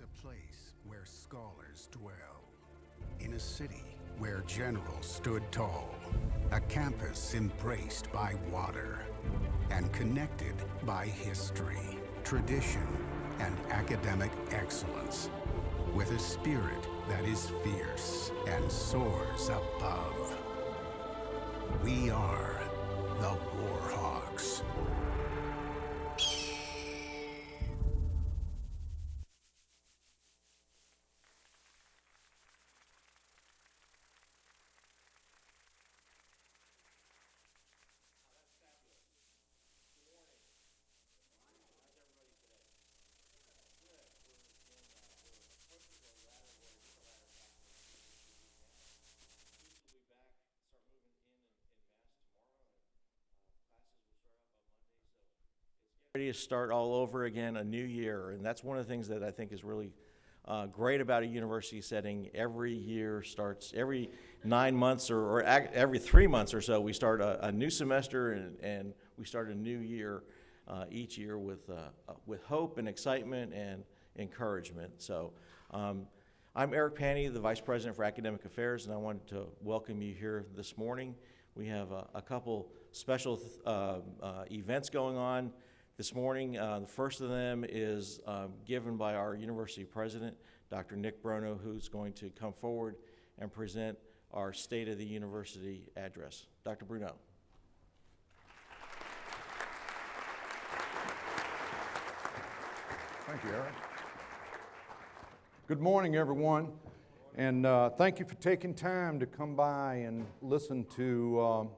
a place where scholars dwell, in a city where generals stood tall, a campus embraced by water and connected by history, tradition, and academic excellence, with a spirit that is fierce and soars above. We are the Warhawks. Ready to start all over again, a new year, and that's one of the things that I think is really great about a university setting. Every year starts, every 9 months or every 3 months or so, we start a new semester and we start a new year each year with hope and excitement and encouragement. So I'm Eric Panny, the Vice President for Academic Affairs, and I wanted to welcome you here this morning. We have a couple special events going on this morning. The first of them is given by our university president, Dr. Nick Bruno, who's going to come forward and present our State of the University address. Dr. Bruno. Thank you, Eric. Good morning, everyone, and thank you for taking time to come by and listen to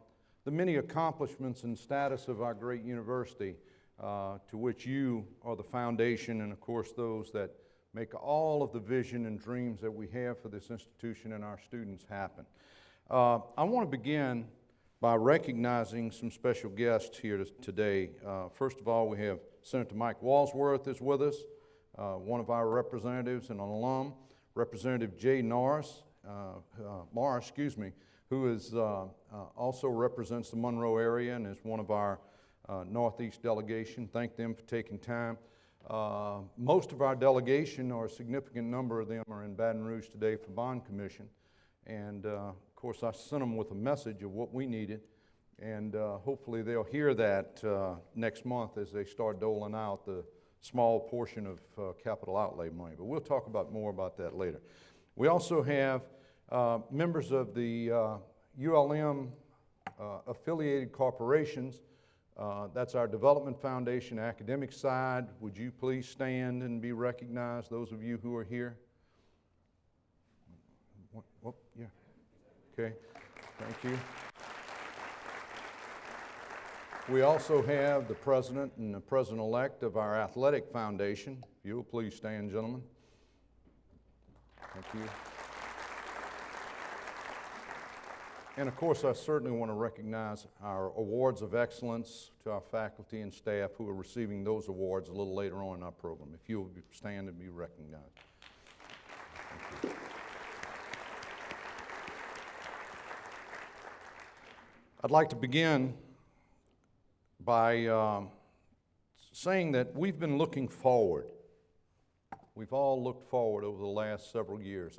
the many accomplishments and status of our great university, to which you are the foundation, and of course those that make all of the vision and dreams that we have for this institution and our students happen. I want to begin by recognizing some special guests here today. First of all, we have Senator Mike Walsworth is with us, one of our representatives and an alum. Representative Jay Morris, who is also represents the Monroe area and is one of our Northeast delegation. Thank them for taking time. Most of our delegation, or a significant number of them, are in Baton Rouge today for bond commission. And of course, I sent them with a message of what we needed. And hopefully they'll hear that next month as they start doling out the small portion of capital outlay money. But we'll talk more about that later. We also have members of the ULM affiliated corporations. That's our Development Foundation academic side. Would you please stand and be recognized, those of you who are here? Yeah. Okay, thank you. We also have the president and the president-elect of our athletic foundation. If you'll please stand, gentlemen. Thank you. And of course, I certainly want to recognize our awards of excellence to our faculty and staff who are receiving those awards a little later on in our program. If you'll stand and be recognized. Thank you. I'd like to begin by saying that we've been looking forward. We've all looked forward over the last several years.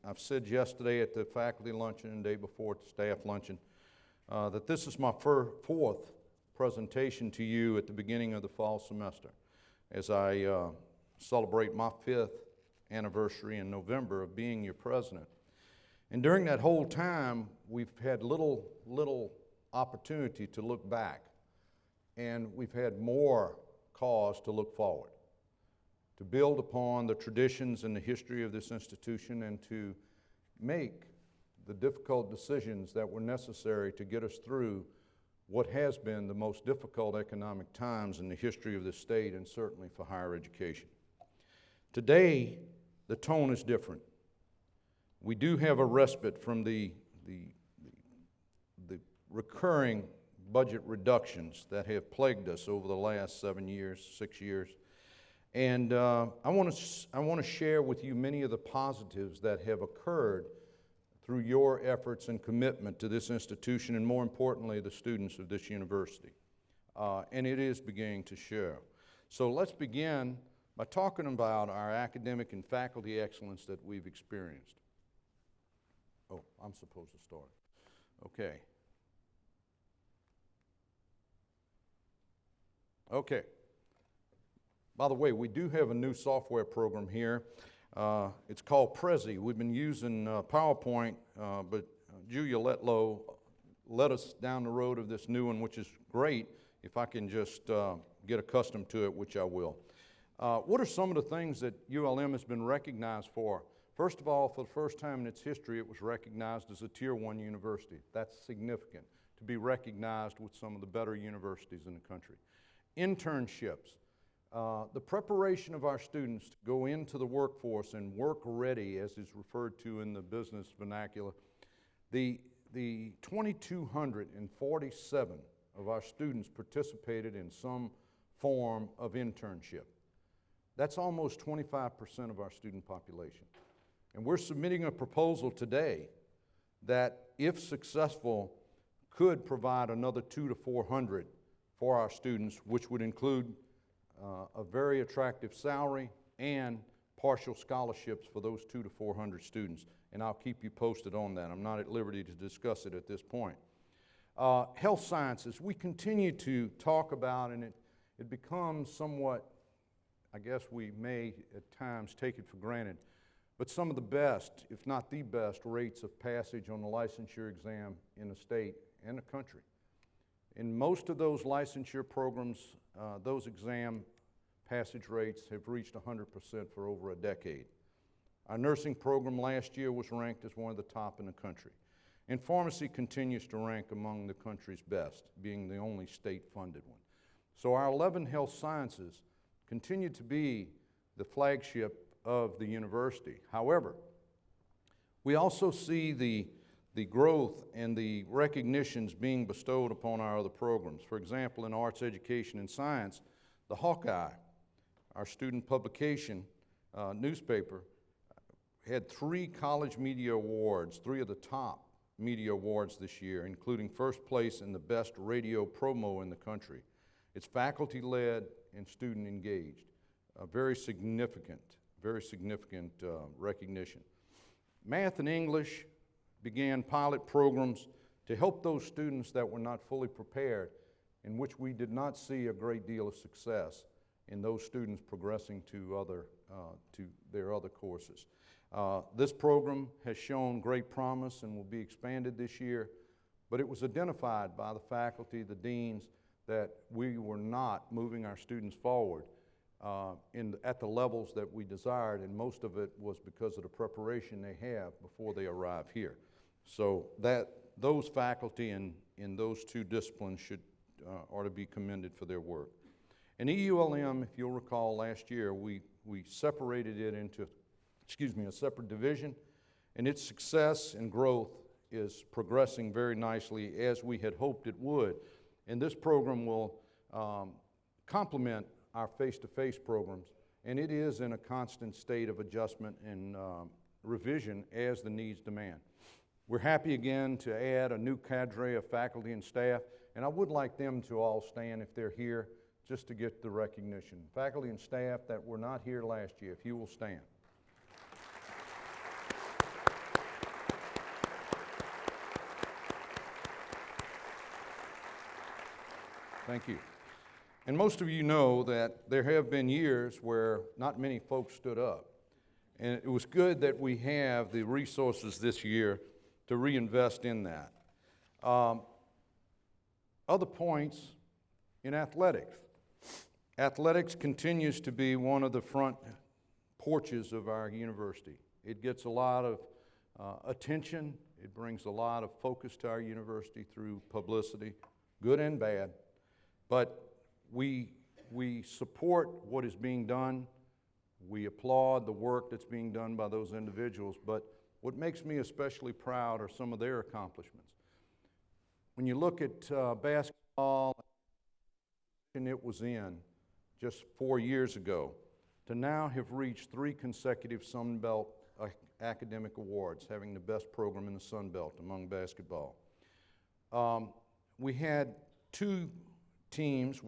I've said yesterday at the faculty luncheon and the day before at the staff luncheon that this is my fourth presentation to you at the beginning of the fall semester as I celebrate my 5th anniversary in November of being your president. And during that whole time, we've had little opportunity to look back, and we've had more cause to look forward, to build upon the traditions and the history of this institution and to make the difficult decisions that were necessary to get us through what has been the most difficult economic times in the history of this state and certainly for higher education. Today, the tone is different. We do have a respite from the recurring budget reductions that have plagued us over the last 6 years. And I want to share with you many of the positives that have occurred through your efforts and commitment to this institution, and more importantly, the students of this university. And it is beginning to show. So let's begin by talking about our academic and faculty excellence that we've experienced. Oh, I'm supposed to start. Okay. Okay. By the way, we do have a new software program here. It's called Prezi. We've been using PowerPoint, but Julia Letlow led us down the road of this new one, which is great if I can just get accustomed to it, which I will. What are some of the things that ULM has been recognized for? First of all, for the first time in its history, it was recognized as a Tier 1 university. That's significant, to be recognized with some of the better universities in the country. Internships. The preparation of our students to go into the workforce and work ready, as is referred to in the business vernacular, the 2,247 of our students participated in some form of internship. That's almost 25% of our student population. And we're submitting a proposal today that, if successful, could provide another 200 to 400 for our students, which would include a very attractive salary and partial scholarships for those 200 to 400 students. And I'll keep you posted on that. I'm not at liberty to discuss it at this point. Health sciences, we continue to talk about, and it becomes somewhat, I guess we may at times take it for granted, but some of the best, if not the best, rates of passage on the licensure exam in the state and the country. In most of those licensure programs, those exam passage rates have reached 100% for over a decade. Our nursing program last year was ranked as one of the top in the country. And pharmacy continues to rank among the country's best, being the only state-funded one. So our 11 health sciences continue to be the flagship of the university. However, we also see the growth and the recognitions being bestowed upon our other programs. For example, in arts, education, and science, the Hawkeye, our student publication newspaper, had 3 college media awards, 3 of the top media awards this year, including first place in the best radio promo in the country. It's faculty-led and student-engaged. Very significant recognition. Math and English began pilot programs to help those students that were not fully prepared, in which we did not see a great deal of success in those students progressing to their other courses. This program has shown great promise and will be expanded this year, but it was identified by the faculty, the deans, that we were not moving our students forward at the levels that we desired, and most of it was because of the preparation they have before they arrive here. So those faculty in those 2 disciplines are to be commended for their work. And EULM, if you'll recall, last year we separated it into a separate division, and its success and growth is progressing very nicely, as we had hoped it would. And this program will complement our face-to-face programs, and it is in a constant state of adjustment and revision as the needs demand. We're happy again to add a new cadre of faculty and staff, and I would like them to all stand if they're here, just to get the recognition. Faculty and staff that were not here last year, if you will stand. Thank you. And most of you know that there have been years where not many folks stood up. And it was good that we have the resources this year to reinvest in that. Other points in athletics. Athletics continues to be one of the front porches of our university. It gets a lot of attention. It brings a lot of focus to our university through publicity, good and bad. But we support what is being done. We applaud the work that's being done by those individuals. But what makes me especially proud are some of their accomplishments. When you look at basketball, and it was in just 4 years ago, to now have reached 3 consecutive Sun Belt academic awards, having the best program in the Sun Belt among basketball. We had 2 teams,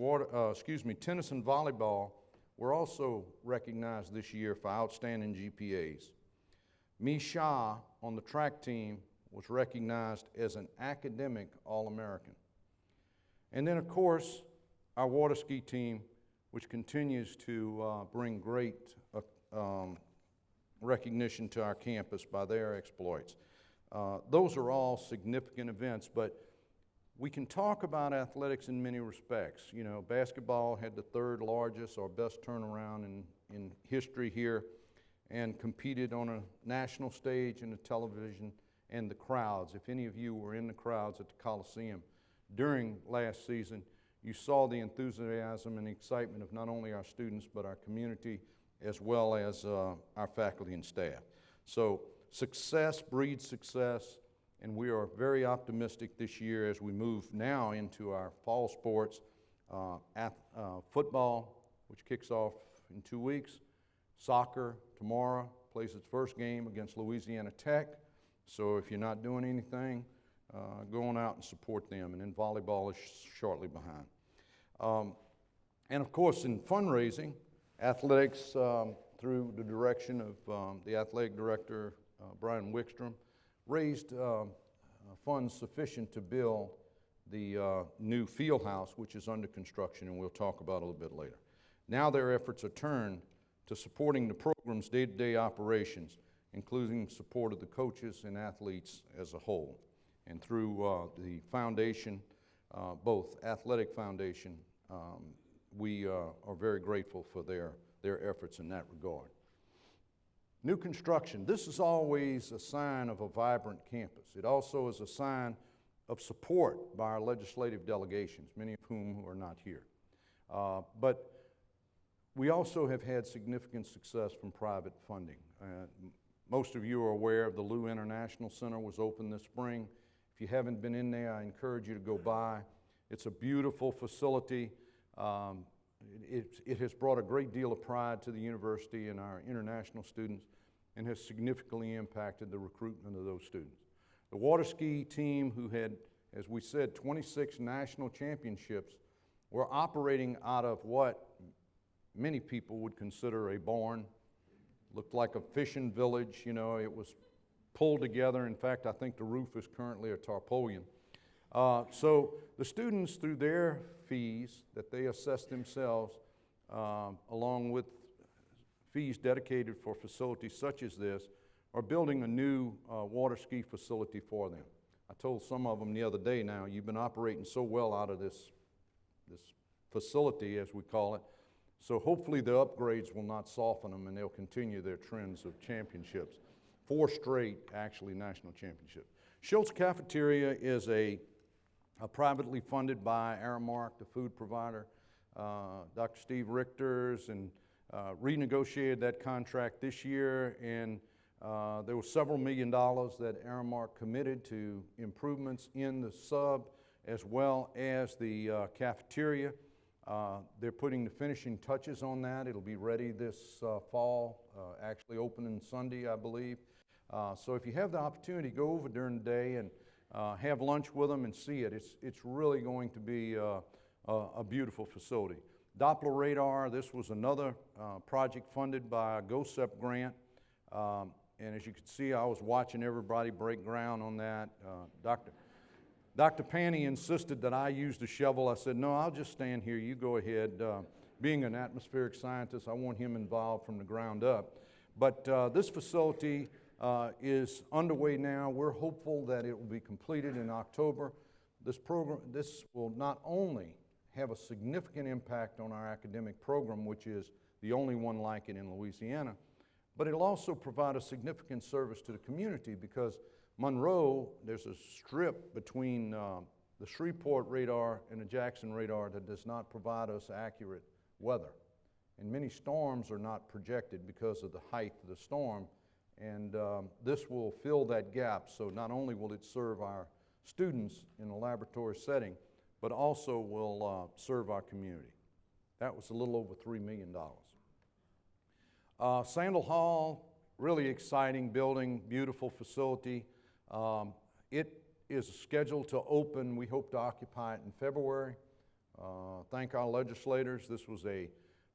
tennis and volleyball, were also recognized this year for outstanding GPAs. Misha on the track team was recognized as an academic All-American. And then, of course, our water ski team, which continues to bring great recognition to our campus by their exploits. Those are all significant events, but we can talk about athletics in many respects. You know, basketball had the third largest or best turnaround in history here and competed on a national stage and the television and the crowds. If any of you were in the crowds at the Coliseum during last season, you saw the enthusiasm and excitement of not only our students but our community as well as our faculty and staff. So success breeds success, and we are very optimistic this year as we move now into our fall sports. Football, which kicks off in 2 weeks. Soccer tomorrow plays its first game against Louisiana Tech. So if you're not doing anything, go on out and support them. And then volleyball is shortly behind. And of course, in fundraising, athletics through the direction of the athletic director, Brian Wickstrom, raised funds sufficient to build the new field house, which is under construction, and we'll talk about a little bit later. Now their efforts are turned to supporting the program's day-to-day operations, including support of the coaches and athletes as a whole. And through the foundation, both athletic foundation, we are very grateful for their efforts in that regard. New construction, this is always a sign of a vibrant campus. It also is a sign of support by our legislative delegations, many of whom are not here. But we also have had significant success from private funding. Most of you are aware of the Lou International Center was opened this spring. If you haven't been in there, I encourage you to go by. It's a beautiful facility. It has brought a great deal of pride to the university and our international students and has significantly impacted the recruitment of those students. The water ski team, who had, as we said, 26 national championships, were operating out of what many people would consider a barn. Looked like a fishing village, you know, it was pulled together. In fact, I think the roof is currently a tarpaulin. So the students, through their fees that they assess themselves, along with fees dedicated for facilities such as this, are building a new water ski facility for them. I told some of them the other day, now, you've been operating so well out of this facility, as we call it, so hopefully the upgrades will not soften them and they'll continue their trends of championships. 4 straight, actually, national championships. Schultz Cafeteria is a privately funded by Aramark, the food provider. Dr. Steve Richters, and renegotiated that contract this year, and there were several $1 million that Aramark committed to improvements in the sub as well as the cafeteria. They're putting the finishing touches on that. It'll be ready this fall, actually opening Sunday, I believe. So if you have the opportunity, go over during the day and have lunch with them and see it. It's really going to be a beautiful facility. Doppler radar, this was another project funded by a GOSEP grant. And as you can see, I was watching everybody break ground on that. Dr. Panny insisted that I use the shovel. I said, no, I'll just stand here. You go ahead. Being an atmospheric scientist, I want him involved from the ground up. But this facility is underway now. We're hopeful that it will be completed in October. This will not only have a significant impact on our academic program, which is the only one like it in Louisiana, but it'll also provide a significant service to the community, because Monroe, there's a strip between the Shreveport radar and the Jackson radar that does not provide us accurate weather. And many storms are not projected because of the height of the storm, and this will fill that gap. So not only will it serve our students in a laboratory setting, but also will serve our community. That was a little over $3 million. Sandal Hall, really exciting building, beautiful facility. It is scheduled to open, we hope to occupy it in February. Thank our legislators. This was a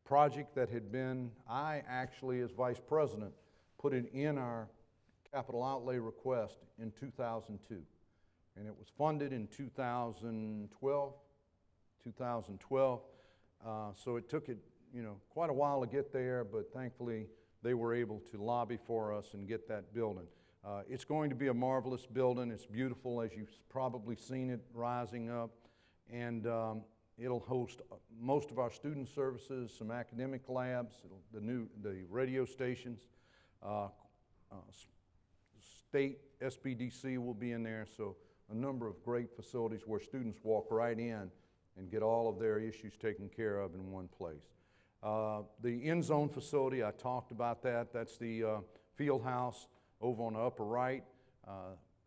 project that had been, I actually, as vice president, put it in our capital outlay request in 2002. And it was funded in 2012. So it took it, quite a while to get there, but thankfully they were able to lobby for us and get that building. It's going to be a marvelous building. It's beautiful, as you've probably seen it rising up, and it'll host most of our student services, some academic labs, the radio stations, state SBDC will be in there, so a number of great facilities where students walk right in and get all of their issues taken care of in one place. The end zone facility, I talked about that. That's the field house over on the upper right.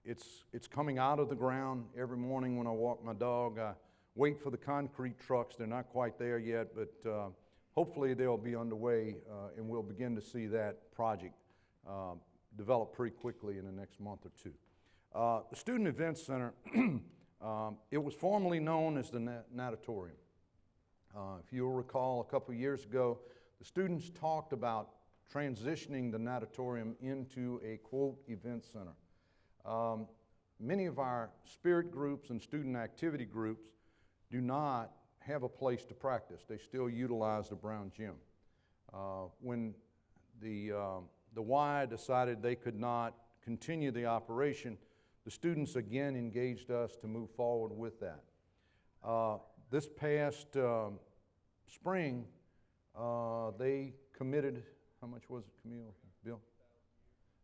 It's coming out of the ground every morning when I walk my dog. I wait for the concrete trucks. They're not quite there yet, but hopefully they'll be underway and we'll begin to see that project develop pretty quickly in the next month or two. The Student Events Center, it was formerly known as the natatorium. If you'll recall, a couple of years ago, the students talked about transitioning the natatorium into a, quote, event center. Many of our spirit groups and student activity groups do not have a place to practice. They still utilize the Brown Gym. When the Y decided they could not continue the operation, the students again engaged us to move forward with that. This past spring, they committed, how much was it, Camille, Bill?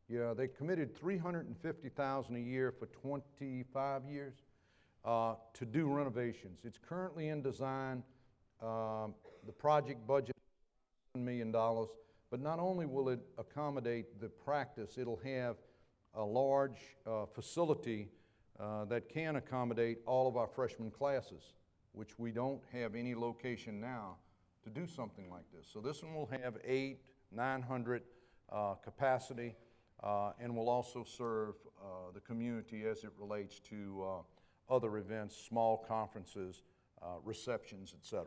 Yeah, they committed $350,000 a year for 25 years to do renovations. It's currently in design. The project budget is $1 million, but not only will it accommodate the practice, it'll have a large facility that can accommodate all of our freshman classes, which we don't have any location now to do something like this. So this one will have 800-900 capacity and will also serve the community as it relates to other events, small conferences, receptions, etc.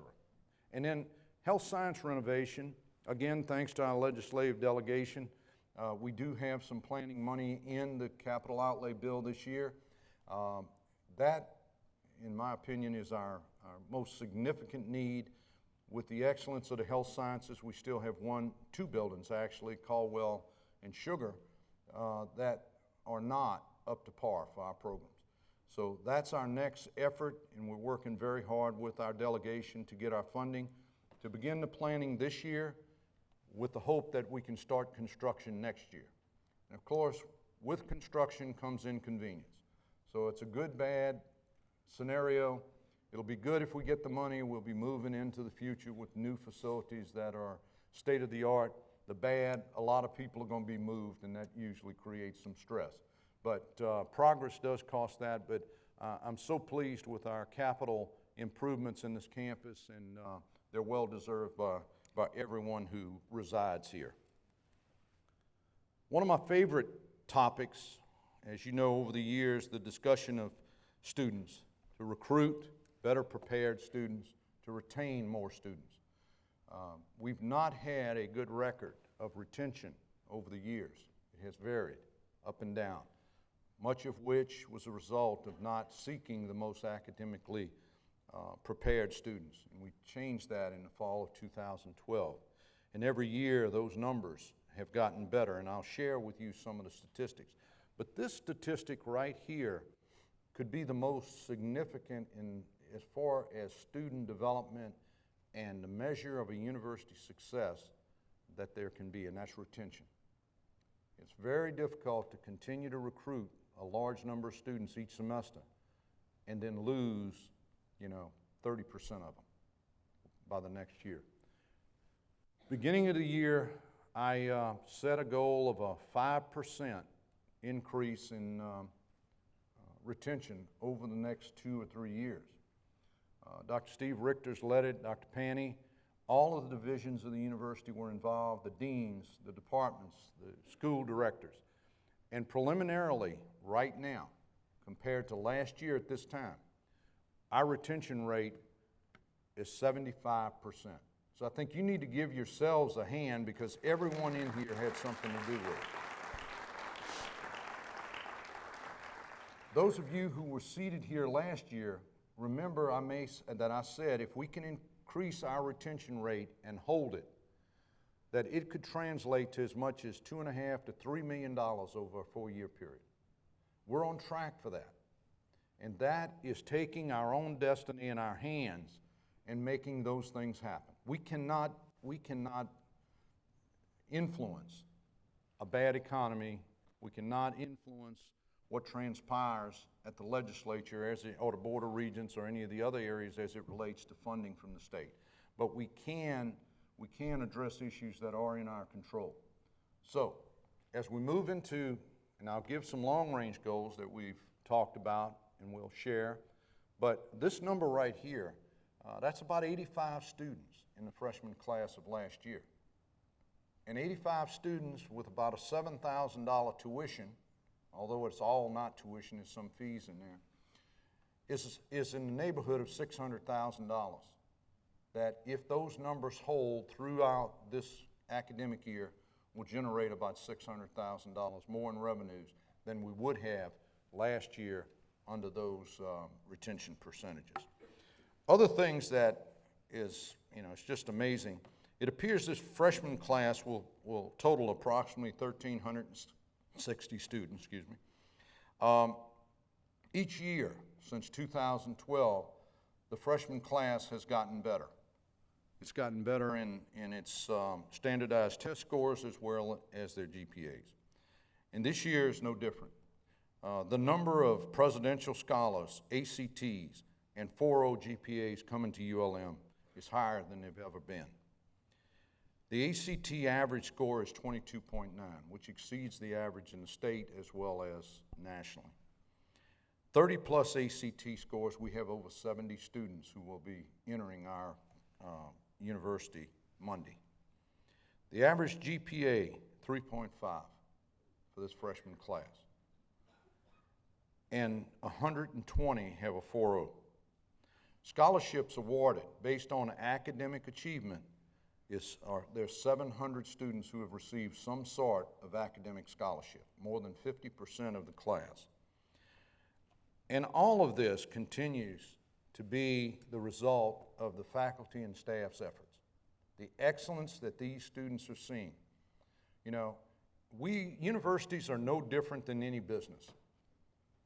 And then health science renovation, again, thanks to our legislative delegation, we do have some planning money in the capital outlay bill this year. That, in my opinion, is our most significant need. With the excellence of the health sciences, we still have two buildings actually, Caldwell and Sugar, that are not up to par for our programs. So that's our next effort, and we're working very hard with our delegation to get our funding to begin the planning this year with the hope that we can start construction next year. And of course, with construction comes inconvenience. So it's a good, bad scenario. It'll be good if we get the money. We'll be moving into the future with new facilities that are state-of-the-art. The bad, a lot of people are going to be moved, and that usually creates some stress. But progress does cost that, but I'm so pleased with our capital improvements in this campus, and they're well-deserved by everyone who resides here. One of my favorite topics, as you know, over the years, the discussion of students, to recruit better prepared students, to retain more students. We've not had a good record of retention over the years. It has varied up and down, much of which was a result of not seeking the most academically prepared students. And we changed that in the fall of 2012. And every year those numbers have gotten better, and I'll share with you some of the statistics. But this statistic right here could be the most significant as far as student development and the measure of a university's success that there can be, and that's retention. It's very difficult to continue to recruit a large number of students each semester and then lose, 30% of them by the next year. Beginning of the year, I set a goal of a 5% increase in retention over the next 2 or 3 years. Dr. Steve Richter's led it, Dr. Panny, all of the divisions of the university were involved, the deans, the departments, the school directors. And preliminarily, right now, compared to last year at this time, our retention rate is 75%. So I think you need to give yourselves a hand because everyone in here had something to do with it. Those of you who were seated here last year, remember that I said if we can increase our retention rate and hold it, that it could translate to as much as $2.5 to $3 million over a 4-year period. We're on track for that. And that is taking our own destiny in our hands and making those things happen. We cannot influence a bad economy. We cannot influence what transpires at the legislature or the Board of Regents or any of the other areas as it relates to funding from the state. But we can address issues that are in our control. So, as we move into, and I'll give some long-range goals that we've talked about and we'll share, but this number right here, that's about 85 students in the freshman class of last year. And 85 students with about a $7,000 tuition, although it's all not tuition, there's some fees in there, is in the neighborhood of $600,000. That if those numbers hold throughout this academic year, will generate about $600,000 more in revenues than we would have last year under those retention percentages. Other things that is, it's just amazing. It appears this freshman class will total approximately 1,360 students, each year since 2012, the freshman class has gotten better. It's gotten better in its standardized test scores as well as their GPAs. And this year is no different. The number of presidential scholars, ACTs, and 4.0 GPAs coming to ULM is higher than they've ever been. The ACT average score is 22.9, which exceeds the average in the state as well as nationally. 30-plus ACT scores, we have over 70 students who will be entering our university Monday. The average GPA, 3.5 for this freshman class. And 120 have a 4.0. Scholarships awarded based on academic achievement there's 700 students who have received some sort of academic scholarship, more than 50% of the class. And all of this continues to be the result of the faculty and staff's efforts, the excellence that these students are seeing. Universities are no different than any business.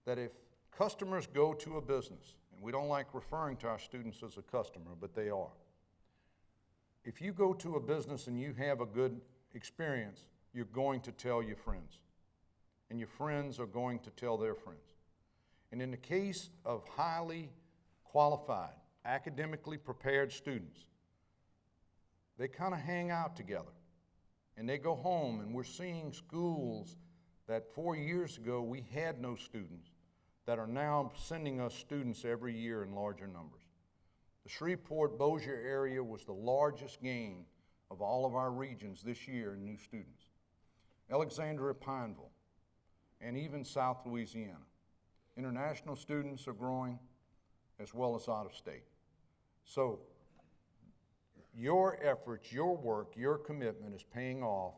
That if customers go to a business, and we don't like referring to our students as a customer, but they are. If you go to a business and you have a good experience, you're going to tell your friends. And your friends are going to tell their friends. And in the case of highly qualified, academically prepared students, they kind of hang out together. And they go home, and we're seeing schools that 4 years ago we had no students that are now sending us students every year in larger numbers. The Shreveport-Bossier area was the largest gain of all of our regions this year in new students. Alexandria-Pineville, and even South Louisiana. International students are growing as well as out of state. So your efforts, your work, your commitment is paying off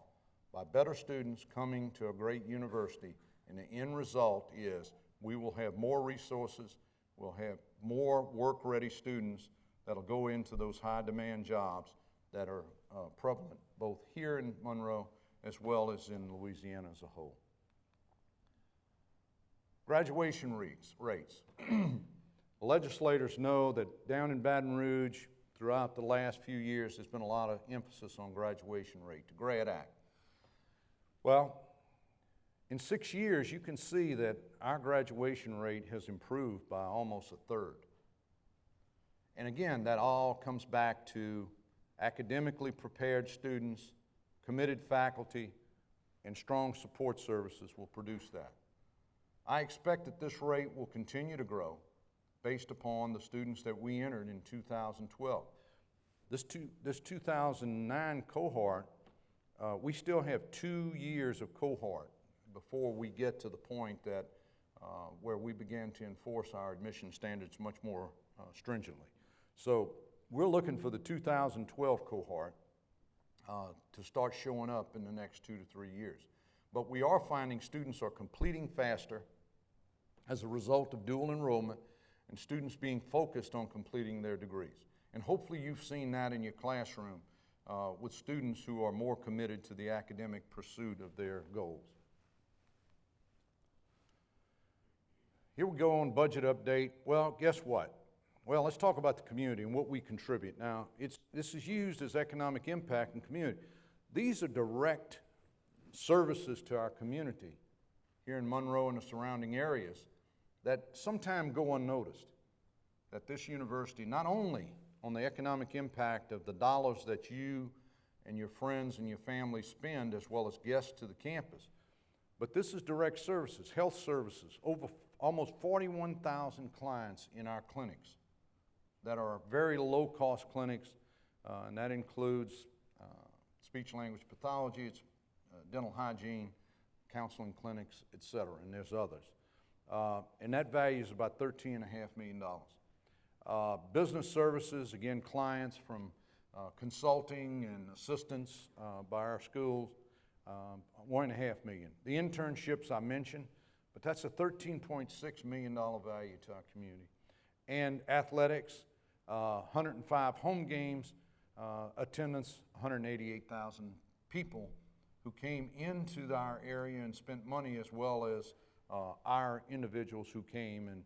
by better students coming to a great university, and the end result is we will have more resources, we'll have more work-ready students that'll go into those high-demand jobs that are prevalent both here in Monroe as well as in Louisiana as a whole. Graduation rates. Legislators know that down in Baton Rouge, throughout the last few years, there's been a lot of emphasis on graduation rate, the GRAD Act. Well, in 6 years, you can see that our graduation rate has improved by almost a third. And again, that all comes back to academically prepared students, committed faculty, and strong support services will produce that. I expect that this rate will continue to grow based upon the students that we entered in 2012. This 2009 cohort, we still have 2 years of cohort before we get to the point that where we began to enforce our admission standards much more stringently. So we're looking for the 2012 cohort to start showing up in the next 2 to 3 years. But we are finding students are completing faster as a result of dual enrollment and students being focused on completing their degrees. And hopefully you've seen that in your classroom with students who are more committed to the academic pursuit of their goals. Here we go on budget update. Well, guess what? Well, let's talk about the community and what we contribute. Now, this is used as economic impact and community. These are direct services to our community here in Monroe and the surrounding areas that sometimes go unnoticed. That this university, not only on the economic impact of the dollars that you and your friends and your family spend as well as guests to the campus, but this is direct services, health services, over almost 41,000 clients in our clinics that are very low-cost clinics, and that includes speech-language pathology, it's dental hygiene, counseling clinics, et cetera, and there's others. And that value is about $13.5 million. Business services, again, clients from consulting and assistance by our schools, $1.5 million. The internships I mentioned, but that's a $13.6 million value to our community. And athletics, 105 home games, attendance, 188,000 people who came into our area and spent money, as well as our individuals who came and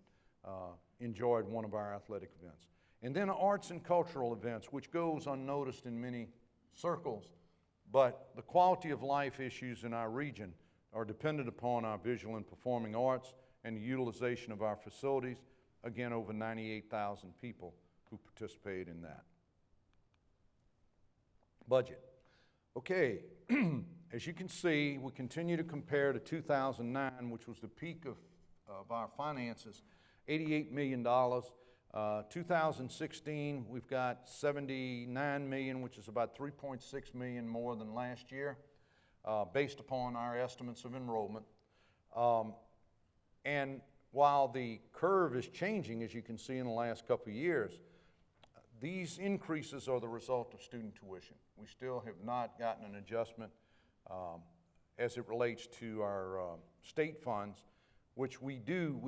enjoyed one of our athletic events. And then arts and cultural events, which goes unnoticed in many circles, but the quality of life issues in our region are dependent upon our visual and performing arts and the utilization of our facilities. Again, over 98,000 people who participate in that. Budget. Okay, as you can see, we continue to compare to 2009, which was the peak of our finances, $88 million. 2016, we've got $79 million, which is about $3.6 million more than last year, based upon our estimates of enrollment. And while the curve is changing, as you can see in the last couple of years, these increases are the result of student tuition. We still have not gotten an adjustment as it relates to our state funds, which we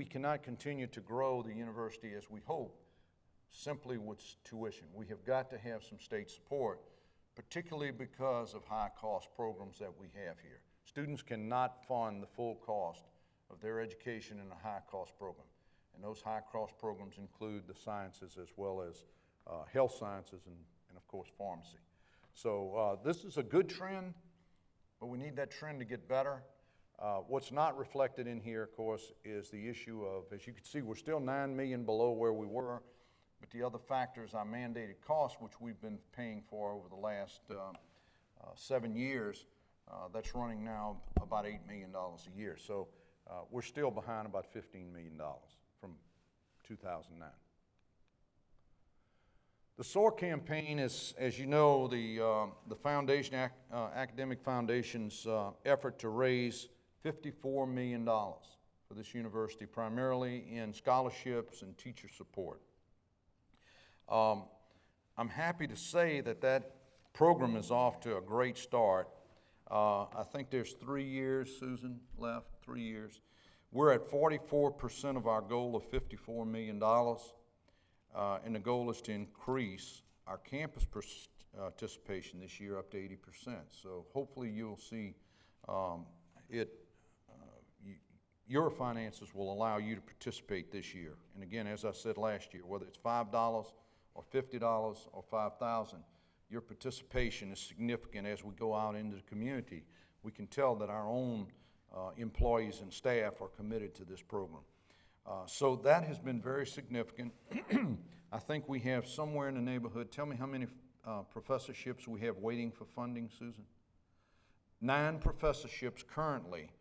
cannot continue to grow the university as we hope simply with tuition. We have got to have some state support, particularly because of high-cost programs that we have here. Students cannot fund the full cost of their education in a high-cost program. And those high-cost programs include the sciences as well as health sciences and of course, pharmacy. So this is a good trend, but we need that trend to get better. What's not reflected in here, of course, is the issue of, as you can see, we're still $9 million below where we were, but the other factors, our mandated costs, which we've been paying for over the last 7 years, that's running now about $8 million a year. So we're still behind about $15 million from 2009. The SOAR campaign is, as you know, the foundation, Academic Foundation's effort to raise $54 million for this university, primarily in scholarships and teacher support. I'm happy to say that that program is off to a great start. I think there's 3 years, Susan, left, 3 years. We're at 44% of our goal of $54 million. And the goal is to increase our campus participation this year up to 80%. So hopefully you'll see your finances will allow you to participate this year. And again, as I said last year, whether it's $5 or $50 or $5,000, your participation is significant as we go out into the community. We can tell that our own employees and staff are committed to this program. So that has been very significant. I think we have somewhere in the neighborhood, tell me how many professorships we have waiting for funding, Susan? 9 professorships currently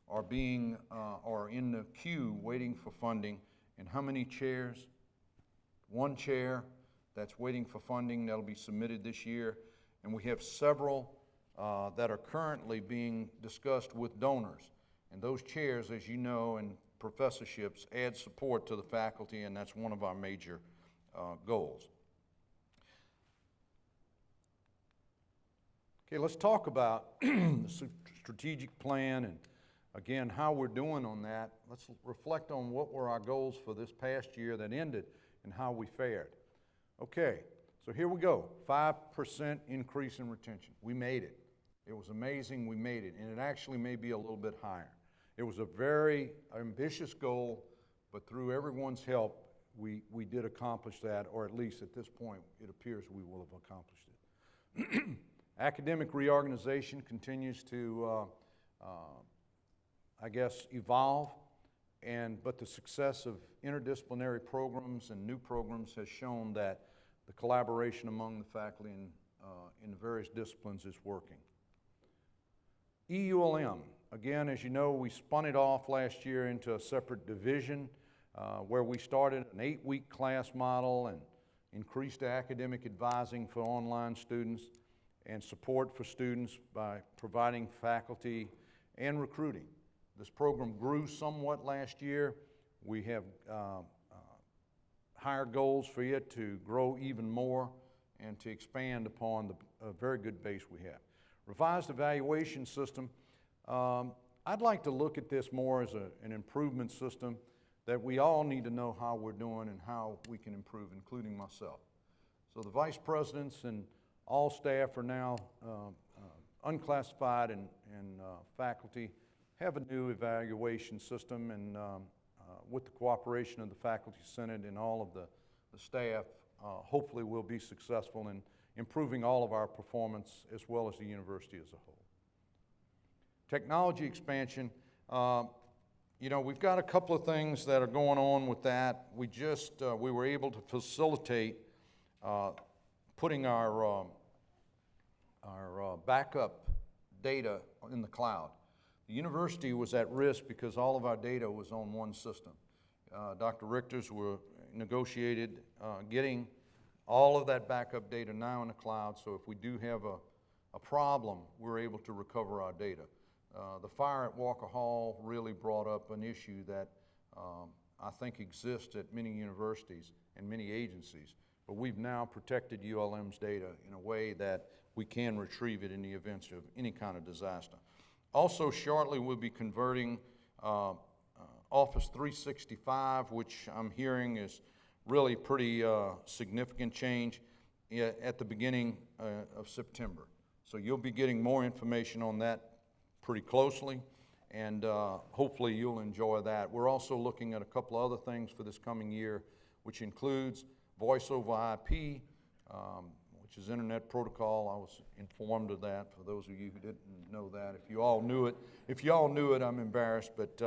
are in the queue waiting for funding. And how many chairs? 1 chair that's waiting for funding that'll be submitted this year. And we have several that are currently being discussed with donors. And those chairs, as you know, and professorships add support to the faculty, and that's one of our major goals. Okay, let's talk about the strategic plan and, again, how we're doing on that. Let's reflect on what were our goals for this past year that ended and how we fared. Okay, so here we go. 5% increase in retention. We made it. It was amazing, we made it, and it actually may be a little bit higher. It was a very ambitious goal, but through everyone's help, we did accomplish that, or at least at this point, it appears we will have accomplished it. Academic reorganization continues to, I guess, evolve, but the success of interdisciplinary programs and new programs has shown that the collaboration among the faculty in the various disciplines is working. EULM, again, as you know, we spun it off last year into a separate division where we started an 8-week class model and increased academic advising for online students and support for students by providing faculty and recruiting. This program grew somewhat last year. We have higher goals for it to grow even more and to expand upon the very good base we have. Revised evaluation system, I'd like to look at this more as an improvement system that we all need to know how we're doing and how we can improve, including myself. So the vice presidents and all staff are now unclassified and faculty have a new evaluation system, and with the cooperation of the Faculty Senate and all of the staff, hopefully we'll be successful in improving all of our performance as well as the university as a whole. Technology expansion, you know, we've got a couple of things that are going on with that. We were able to facilitate putting our backup data in the cloud. The university was at risk because all of our data was on one system. Dr. Richter's were negotiated getting all of that backup data now in the cloud, so if we do have a problem, we're able to recover our data. The fire at Walker Hall really brought up an issue that I think exists at many universities and many agencies, but we've now protected ULM's data in a way that we can retrieve it in the event of any kind of disaster. Also, shortly we'll be converting Office 365, which I'm hearing is really pretty significant change at the beginning of September. So you'll be getting more information on that pretty closely, and hopefully you'll enjoy that. We're also looking at a couple other things for this coming year, which includes voice over IP, which is Internet Protocol. I was informed of that, for those of you who didn't know that. If you all knew it, I'm embarrassed, but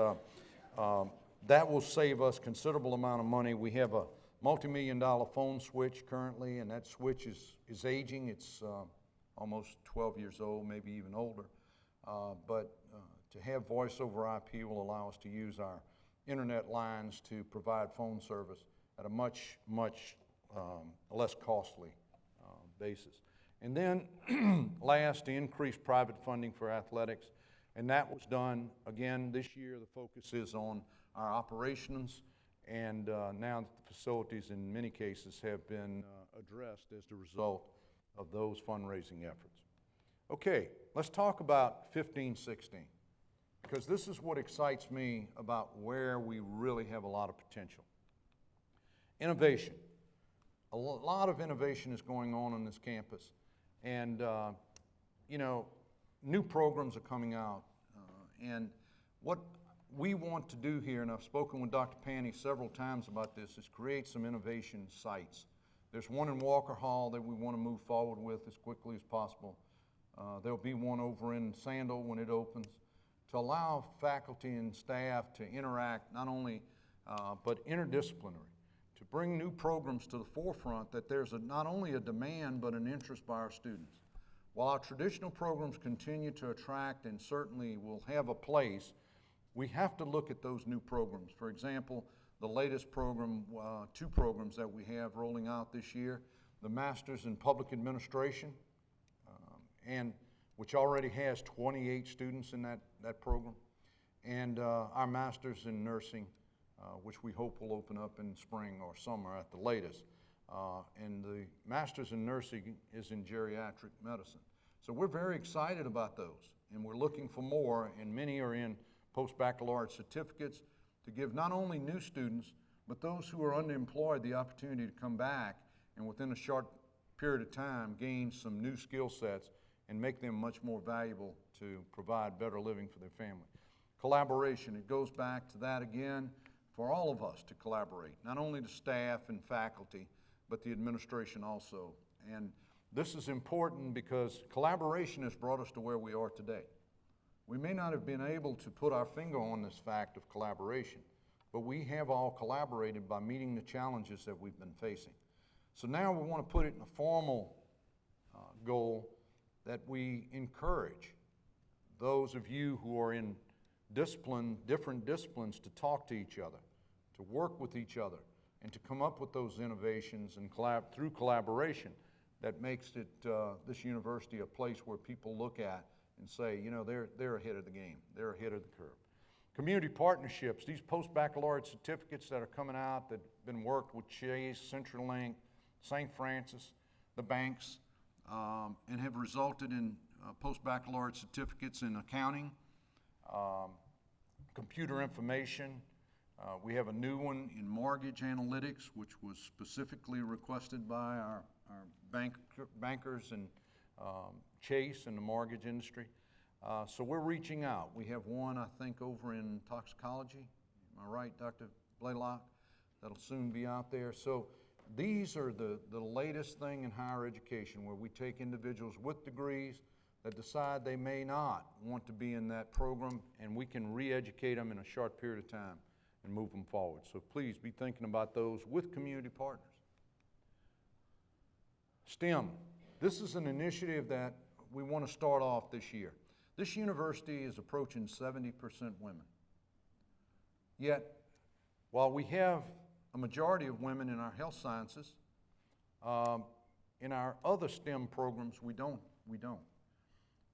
that will save us considerable amount of money. We have a multi-million-dollar phone switch currently, and that switch is aging. It's almost 12 years old, maybe even older. But to have voice over IP will allow us to use our internet lines to provide phone service at a much less costly basis. And then last, to increase private funding for athletics, and that was done, again, this year. The focus is on our operations, and now the facilities in many cases have been addressed as the result of those fundraising efforts. Okay, let's talk about 15-16, because this is what excites me about where we really have a lot of potential. Innovation. A lot of innovation is going on this campus, and you know, new programs are coming out, and what we want to do here, and I've spoken with Dr. Panny several times about this, is create some innovation sites. There's one in Walker Hall that we want to move forward with as quickly as possible. There'll be one over in Sandal when it opens, to allow faculty and staff to interact not only but interdisciplinary, to bring new programs to the forefront, that there's not only a demand but an interest by our students. While our traditional programs continue to attract and certainly will have a place, we have to look at those new programs. For example, the latest program, 2 programs that we have rolling out this year, the Masters in Public Administration, and which already has 28 students in that program, and our Masters in Nursing, which we hope will open up in spring or summer at the latest. And the Masters in Nursing is in geriatric medicine. So we're very excited about those, and we're looking for more, and many are in post-baccalaureate certificates to give not only new students, but those who are underemployed the opportunity to come back and within a short period of time gain some new skill sets and make them much more valuable to provide better living for their family. Collaboration, it goes back to that again, for all of us to collaborate, not only the staff and faculty, but the administration also. And this is important because collaboration has brought us to where we are today. We may not have been able to put our finger on this fact of collaboration, but we have all collaborated by meeting the challenges that we've been facing. So now we want to put it in a formal goal that we encourage those of you who are in different disciplines to talk to each other, to work with each other, and to come up with those innovations and through collaboration that makes it, this university a place where people look at and say, you know, they're ahead of the game, they're ahead of the curve. Community partnerships, these post-baccalaureate certificates that are coming out that have been worked with Chase, CenturyLink, St. Francis, the banks, and have resulted in post-baccalaureate certificates in accounting, computer information. We have a new one in mortgage analytics, which was specifically requested by our bankers and Chase in the mortgage industry. So we're reaching out. We have one, I think, over in toxicology. Am I right, Dr. Blaylock? That'll soon be out there. So these are the latest thing in higher education, where we take individuals with degrees that decide they may not want to be in that program, and we can re-educate them in a short period of time and move them forward. So please be thinking about those with community partners. STEM, this is an initiative that we want to start off this year. This university is approaching 70% women. Yet, while we have a majority of women in our health sciences, in our other STEM programs, we don't.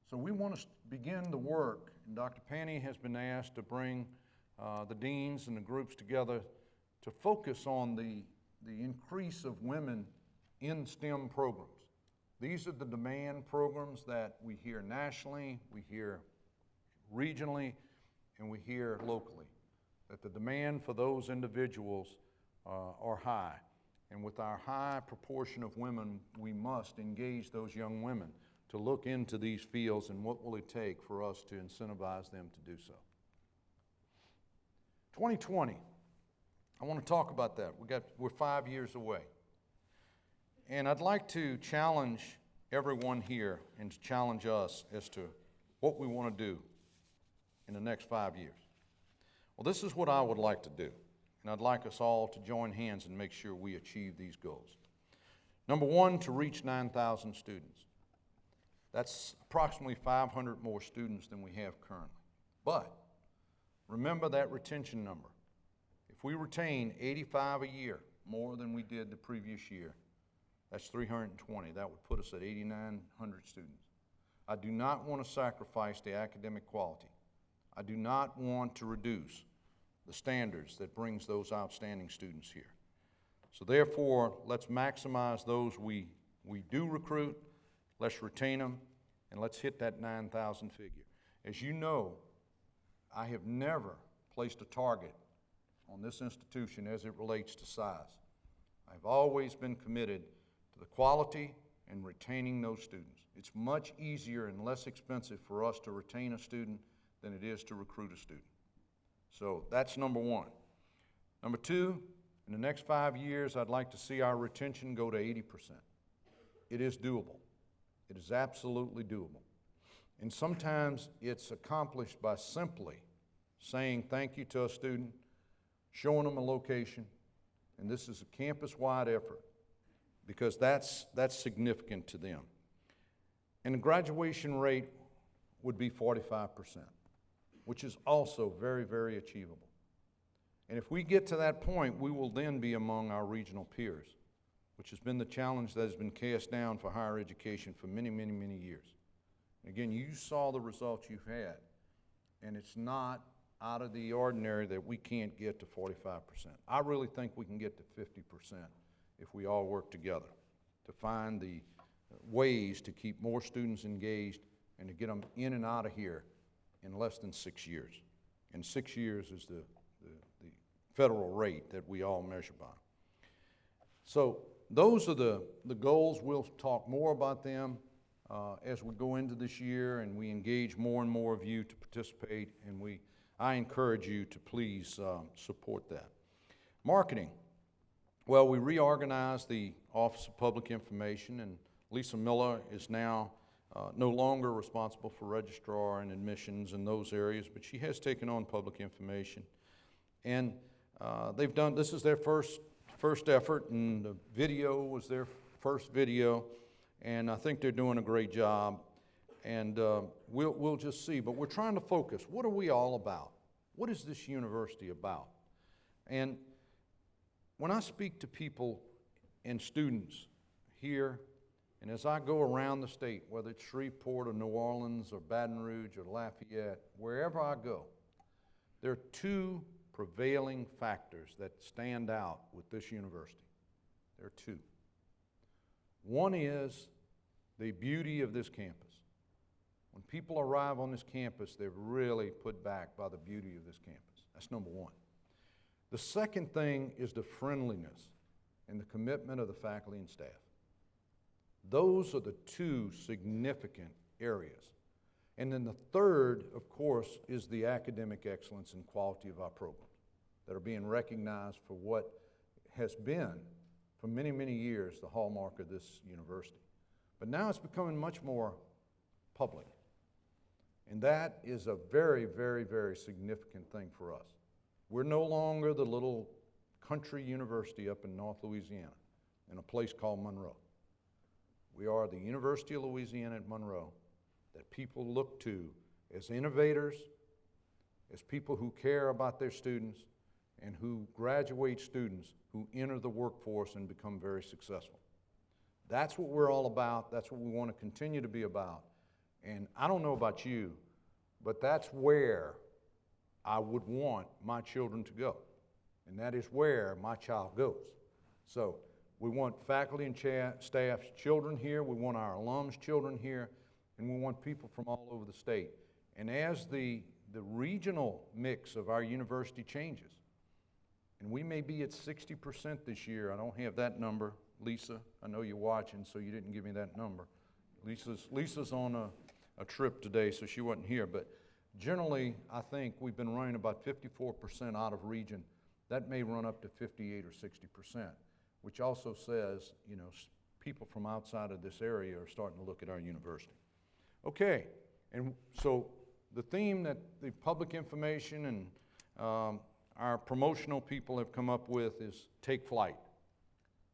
So we want to begin the work, and Dr. Panny has been asked to bring the deans and the groups together to focus on the increase of women in STEM programs. These are the demand programs that we hear nationally, we hear regionally, and we hear locally, that the demand for those individuals are high. And with our high proportion of women, we must engage those young women to look into these fields and what will it take for us to incentivize them to do so. 2020, I want to talk about that. We're 5 years away. And I'd like to challenge everyone here and to challenge us as to what we want to do in the next 5 years. Well, this is what I would like to do, and I'd like us all to join hands and make sure we achieve these goals. Number one, to reach 9,000 students. That's approximately 500 more students than we have currently. But remember that retention number. If we retain 85 a year, more than we did the previous year, that's 320. That would put us at 8,900 students. I do not want to sacrifice the academic quality. I do not want to reduce the standards that brings those outstanding students here. So therefore, let's maximize those we do recruit, let's retain them, and let's hit that 9,000 figure. As you know, I have never placed a target on this institution as it relates to size. I've always been committed to the quality and retaining those students. It's much easier and less expensive for us to retain a student than it is to recruit a student. So that's number one. Number two, in the next 5 years, I'd like to see our retention go to 80%. It is doable. It is absolutely doable. And sometimes it's accomplished by simply saying thank you to a student, showing them a location, and this is a campus-wide effort because that's significant to them. And the graduation rate would be 45%, which is also very, very achievable. And if we get to that point, we will then be among our regional peers, which has been the challenge that has been cast down for higher education for many, many, many years. And again, you saw the results you've had, and it's not out of the ordinary that we can't get to 45%. I really think we can get to 50% if we all work together to find the ways to keep more students engaged and to get them in and out of here in less than 6 years. And 6 years is the federal rate that we all measure by. So those are the goals. We'll talk more about them as we go into this year and we engage more and more of you to participate, and I encourage you to please support that. Marketing. Well, we reorganized the Office of Public Information, and Lisa Miller is now no longer responsible for registrar and admissions in those areas, but she has taken on public information. And this is their first effort, and the video was their first video, and I think they're doing a great job. And we'll just see, but we're trying to focus. What are we all about? What is this university about? And when I speak to people and students here, and as I go around the state, whether it's Shreveport or New Orleans or Baton Rouge or Lafayette, wherever I go, there are two prevailing factors that stand out with this university. There are two. One is the beauty of this campus. When people arrive on this campus, they're really put back by the beauty of this campus. That's number one. The second thing is the friendliness and the commitment of the faculty and staff. Those are the two significant areas. And then the third, of course, is the academic excellence and quality of our programs that are being recognized for what has been, for many, many years, the hallmark of this university. But now it's becoming much more public. And that is a very, very, very significant thing for us. We're no longer the little country university up in North Louisiana in a place called Monroe. We are the University of Louisiana at Monroe that people look to as innovators, as people who care about their students, and who graduate students who enter the workforce and become very successful. That's what we're all about. That's what we want to continue to be about. And I don't know about you, but that's where I would want my children to go. And that is where my child goes. So we want faculty and staff's children here. We want our alums' children here. And we want people from all over the state. And as the regional mix of our university changes, and we may be at 60% this year. I don't have that number. Lisa, I know you're watching, so you didn't give me that number. Lisa's on a trip today, so she wasn't here. But generally, I think we've been running about 54% out of region. That may run up to 58 or 60%, which also says, you know, people from outside of this area are starting to look at our university. Okay, and so the theme that the public information and our promotional people have come up with is take flight.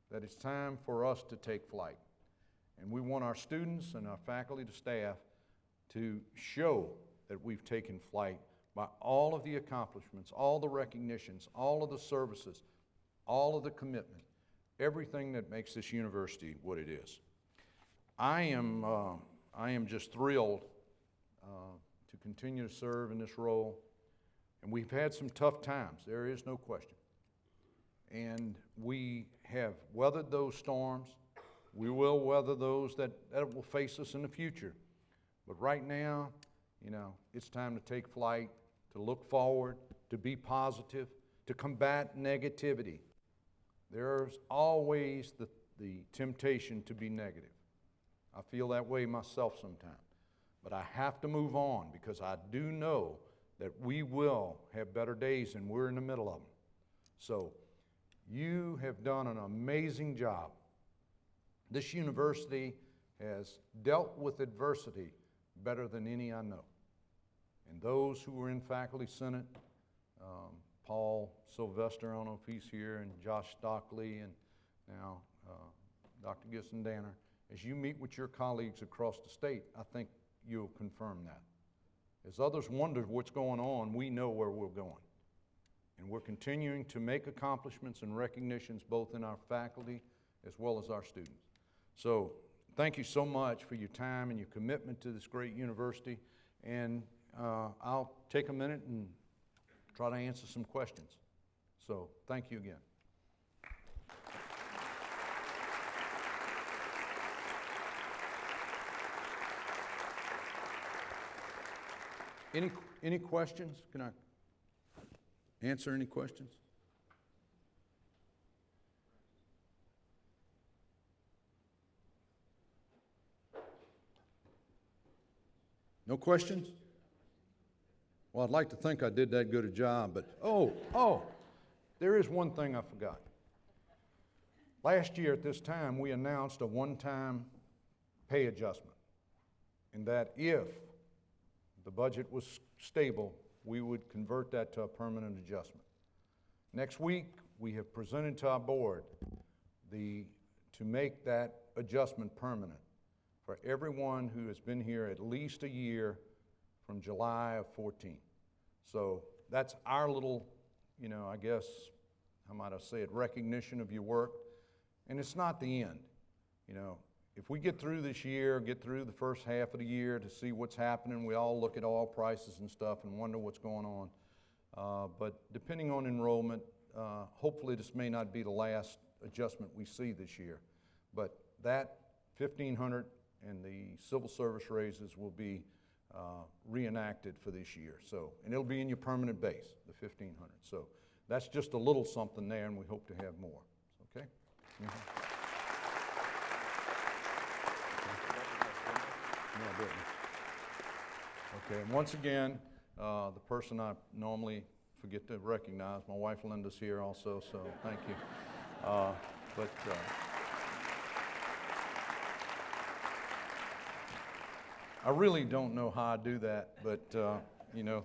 That it's time for us to take flight. And we want our students and our faculty to staff to show that we've taken flight by all of the accomplishments, all the recognitions, all of the services, all of the commitment, everything that makes this university what it is. I am just thrilled to continue to serve in this role. And we've had some tough times, there is no question. And we have weathered those storms. We will weather those that will face us in the future. But right now, you know, it's time to take flight, to look forward, to be positive, to combat negativity. There's always the temptation to be negative. I feel that way myself sometimes. But I have to move on because I do know that we will have better days, and we're in the middle of them. So you have done an amazing job. This university has dealt with adversity better than any I know. And those who were in Faculty Senate, Paul Sylvester, I don't know if he's here, and Josh Stockley, and now Dr. Gisson-Danner, as you meet with your colleagues across the state, I think you'll confirm that. As others wonder what's going on, we know where we're going. And we're continuing to make accomplishments and recognitions both in our faculty as well as our students. So thank you so much for your time and your commitment to this great university. And I'll take a minute and try to answer some questions. So thank you again. Any questions? Can I answer any questions? No questions? Well, I'd like to think I did that good a job, but, there is one thing I forgot. Last year at this time, we announced a one-time pay adjustment, and that if the budget was stable, we would convert that to a permanent adjustment. Next week, we have presented to our board to make that adjustment permanent for everyone who has been here at least a year from July of 14. So that's our little, I guess, how might I say it, recognition of your work. And it's not the end. If we get through this year, get through the first half of the year to see what's happening, we all look at oil prices and stuff and wonder what's going on. But depending on enrollment, hopefully this may not be the last adjustment we see this year. But that 1,500 and the civil service raises will be reenacted for this year. So, and it'll be in your permanent base, the 1,500. So that's just a little something there, and we hope to have more. Okay? Mm-hmm. No, I didn't. Okay, and once again, the person I normally forget to recognize, my wife Linda's here also, so thank you. I really don't know how I do that, but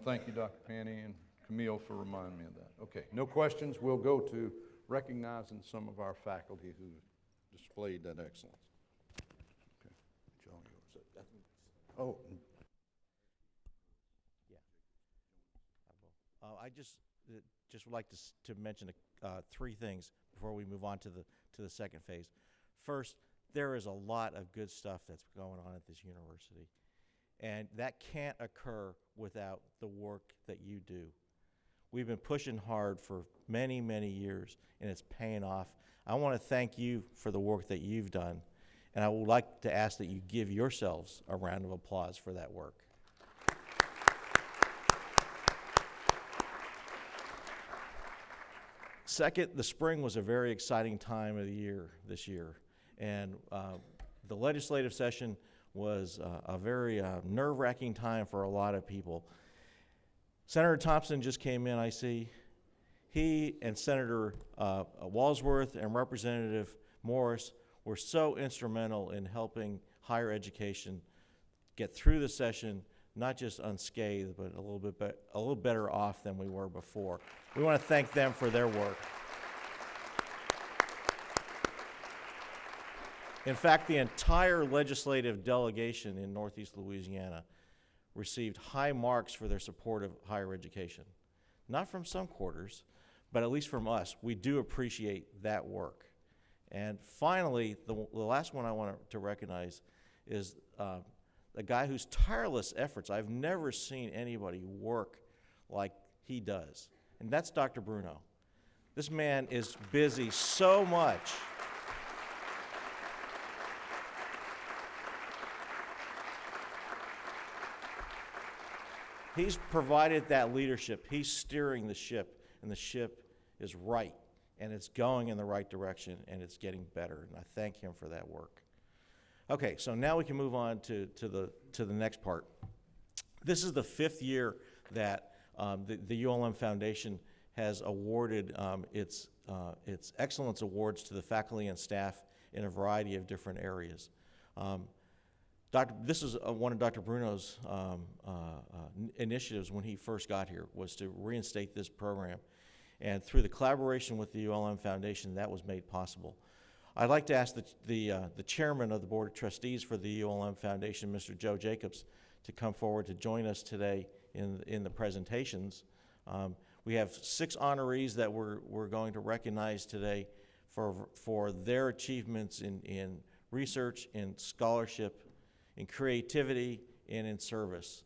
thank you, Dr. Penny and Camille, for reminding me of that. Okay, no questions. We'll go to recognizing some of our faculty who displayed that excellence. Okay, it's all yours. Oh. Yeah. I just would like to mention three things before we move on to the second phase. First, there is a lot of good stuff that's going on at this university, and that can't occur without the work that you do. We've been pushing hard for many, many years, and it's paying off. I want to thank you for the work that you've done, and I would like to ask that you give yourselves a round of applause for that work. Second, the spring was a very exciting time of the year this year, and the legislative session was a very nerve-wracking time for a lot of people. Senator Thompson just came in, I see. He and Senator Walsworth and Representative Morris were so instrumental in helping higher education get through the session, not just unscathed, but a little better off than we were before. We want to thank them for their work. In fact, the entire legislative delegation in Northeast Louisiana received high marks for their support of higher education. Not from some quarters, but at least from us. We do appreciate that work. And finally, the last one I want to recognize is a guy whose tireless efforts, I've never seen anybody work like he does, and that's Dr. Bruno. This man is busy so much. He's provided that leadership. He's steering the ship, and the ship is right, and it's going in the right direction, and it's getting better, and I thank him for that work. Okay, so now we can move on to the next part. This is the 5th year that the ULM Foundation has awarded its excellence awards to the faculty and staff in a variety of different areas. This is one of Dr. Bruno's initiatives when he first got here, was to reinstate this program. And through the collaboration with the ULM Foundation, that was made possible. I'd like to ask the chairman of the Board of Trustees for the ULM Foundation, Mr. Joe Jacobs, to come forward to join us today in the presentations. We have 6 honorees that we're going to recognize today for their achievements in research, in scholarship, in creativity, and in service.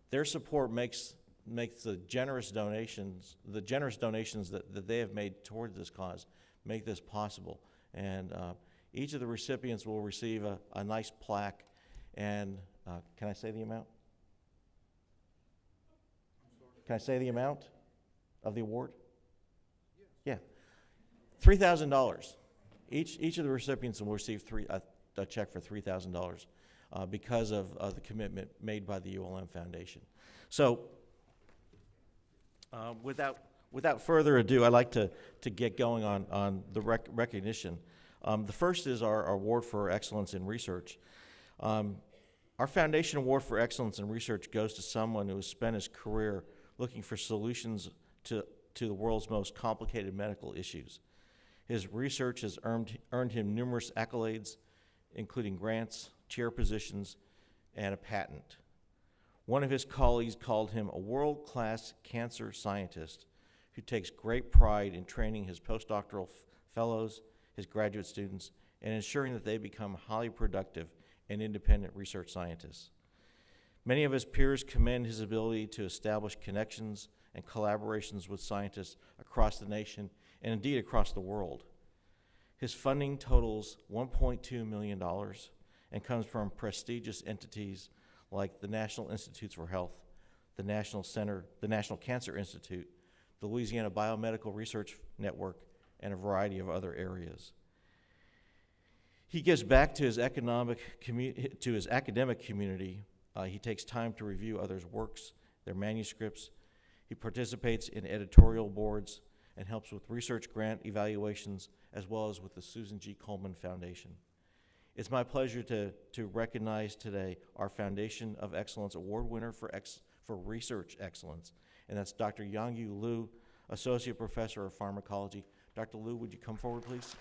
Their support makes the generous donations that they have made toward this cause make this possible. And each of the recipients will receive a nice plaque, and can I say the amount? Can I say the amount of the award? Yeah. $3,000. Each of the recipients will receive a check for $3,000 because of the commitment made by the ULM Foundation. So without further ado, I'd like to get going on the recognition. The first is our award for excellence in research. Our Foundation Award for Excellence in Research goes to someone who has spent his career looking for solutions to the world's most complicated medical issues. His research has earned him numerous accolades, including grants, chair positions, and a patent. One of his colleagues called him a world-class cancer scientist who takes great pride in training his postdoctoral fellows, his graduate students, and ensuring that they become highly productive and independent research scientists. Many of his peers commend his ability to establish connections and collaborations with scientists across the nation and indeed across the world. His funding totals $1.2 million and comes from prestigious entities like the National Institutes for Health, the National Cancer Institute, the Louisiana Biomedical Research Network, and a variety of other areas. He gives back to his academic community. He takes time to review others' works, their manuscripts. He participates in editorial boards and helps with research grant evaluations, as well as with the Susan G. Komen Foundation. It's my pleasure to recognize today our Foundation of Excellence Award winner for research excellence, and that's Dr. Yangyu Liu, Associate Professor of Pharmacology. Dr. Liu, would you come forward, please?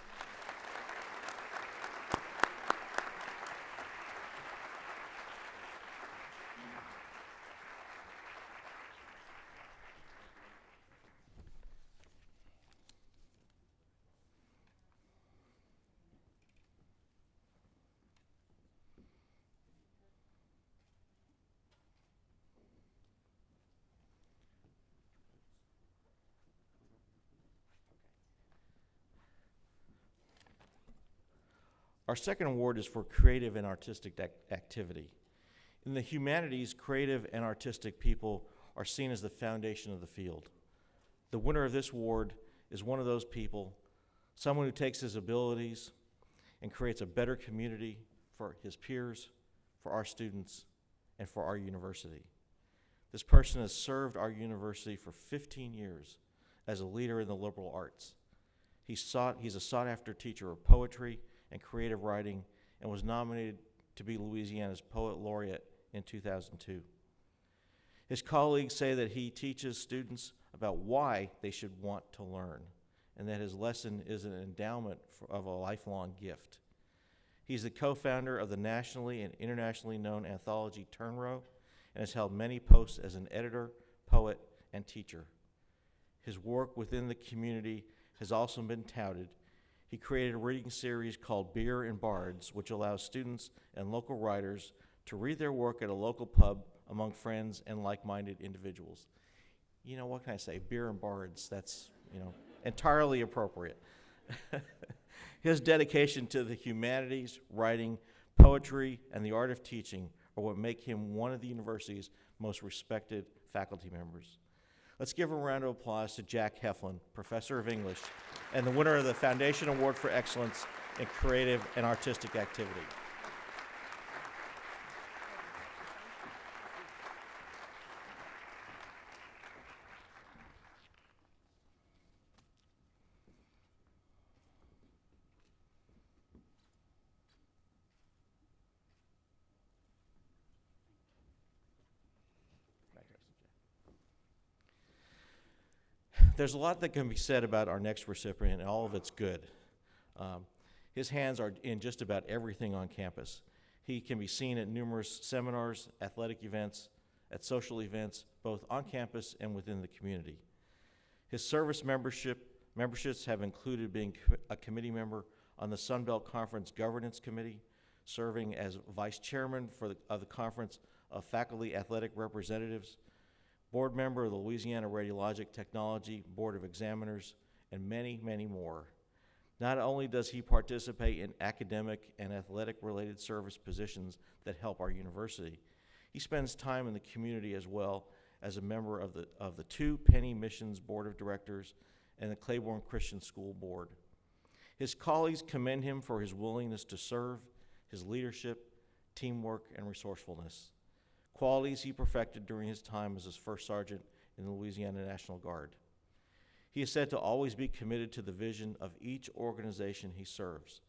Our second award is for creative and artistic activity. In the humanities, creative and artistic people are seen as the foundation of the field. The winner of this award is one of those people, someone who takes his abilities and creates a better community for his peers, for our students, and for our university. This person has served our university for 15 years as a leader in the liberal arts. He's a sought-after teacher of poetry and creative writing, and was nominated to be Louisiana's Poet Laureate in 2002. His colleagues say that he teaches students about why they should want to learn, and that his lesson is an endowment of a lifelong gift. He's the co-founder of the nationally and internationally known anthology Monroe, and has held many posts as an editor, poet, and teacher. His work within the community has also been touted. He created a reading series called Beer and Bards, which allows students and local writers to read their work at a local pub among friends and like-minded individuals. You know, what can I say? Beer and Bards, that's, entirely appropriate. His dedication to the humanities, writing, poetry, and the art of teaching are what make him one of the university's most respected faculty members. Let's give a round of applause to Jack Heflin, Professor of English, and the winner of the Foundation Award for Excellence in Creative and Artistic Activity. There's a lot that can be said about our next recipient, and all of it's good. His hands are in just about everything on campus. He can be seen at numerous seminars, athletic events, at social events, both on campus and within the community. His service memberships have included being a committee member on the Sun Belt Conference Governance Committee, serving as vice chairman of the Conference of Faculty Athletic Representatives, board member of the Louisiana Radiologic Technology Board of Examiners, and many, many more. Not only does he participate in academic and athletic-related service positions that help our university, he spends time in the community as well as a member of the two Penny Missions Board of Directors and the Claiborne Christian School Board. His colleagues commend him for his willingness to serve, his leadership, teamwork, and resourcefulness, qualities he perfected during his time as his first sergeant in the Louisiana National Guard. He is said to always be committed to the vision of each organization he serves,